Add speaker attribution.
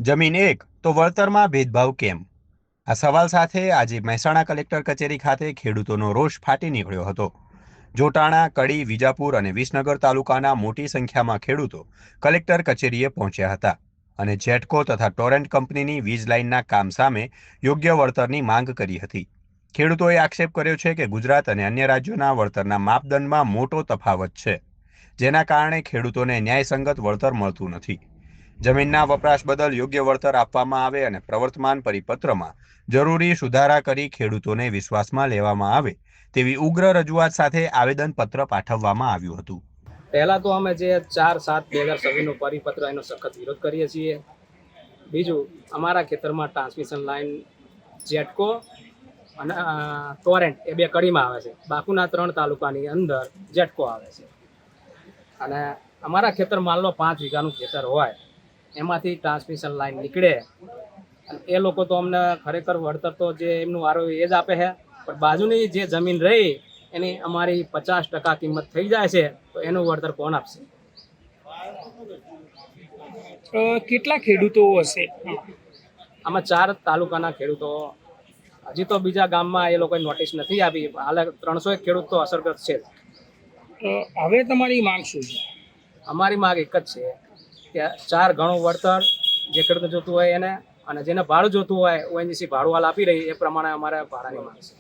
Speaker 1: જમીન એક તો વળતરમાં ભેદભાવ કેમ? આ સવાલ સાથે આજે મહેસાણા કલેક્ટર કચેરી ખાતે ખેડૂતોનો રોષ ફાટી નીકળ્યો હતો. જોટાણા, કડી, વિજાપુર અને વિસનગર તાલુકાના મોટી સંખ્યામાં ખેડૂતો કલેક્ટર કચેરીએ પહોંચ્યા હતા અને જેટકો તથા ટોરેન્ટ કંપનીની વીજ લાઇનના કામ સામે યોગ્ય વળતરની માંગ કરી હતી. ખેડૂતોએ આક્ષેપ કર્યો છે કે ગુજરાત અને અન્ય રાજ્યોના વળતરના માપદંડમાં મોટો તફાવત છે, જેના કારણે ખેડૂતોને ન્યાયસંગત વળતર મળતું નથી. જમીનના વપરાશ બદલ યોગ્ય વળતર આપવામાં આવે અને પ્રવર્તમાન પરિપત્રમાં જરૂરી સુધારા કરી ખેડૂતોને વિશ્વાસમાં લેવામાં આવે તેવી ઉગ્ર રજૂઆત સાથે આવેદનપત્ર પાઠવવામાં આવ્યું હતું.
Speaker 2: પહેલા તો અમે જે 4/7/2026નો પરિપત્ર એનો સખત વિરોધ કરીએ છીએ. બીજું, અમારા ખેતરમાં ટ્રાન્સમિશન લાઇન જેટકો અને ટોરેન્ટ એ બે કડીમાં આવે છે. બાકીના 3 તાલુકાની અંદર જેટકો આવે છે. અને અમારા ખેતર માનલો 5 વીઘાનું ખેતર હોય, એમાંથી ટ્રાન્સમિશન લાઇન નીકળે અને એ લોકો તો અમને ખરેખર વળતર તો જે એમનું વારો એ જ આપે છે, પણ બાજુની જે જમીન રહી એની અમારી 50% કિંમત થઈ જાય છે, તો એનું વળતર કોણ આપશે?
Speaker 3: કેટલા ખેડૂતો હશે?
Speaker 2: આમાં 4 તાલુકાના ખેડૂતો, હજી તો બીજા ગામમાં એ લોકોએ નોટિસ નથી આપી. હાલ 300 ખેડૂત તો અસરગ્રસ્ત છે.
Speaker 3: હવે તમારી માંગ શું છે?
Speaker 2: અમારી માંગ એક જ છે કે 4 ગણું વળતર જે ખેડૂતને જોતું હોય એને, અને જેને ભાડું જોતું હોય ઓએનજીસી ભાડું હાલ આપી રહી એ પ્રમાણે અમારે ભાડાની માંગ છે.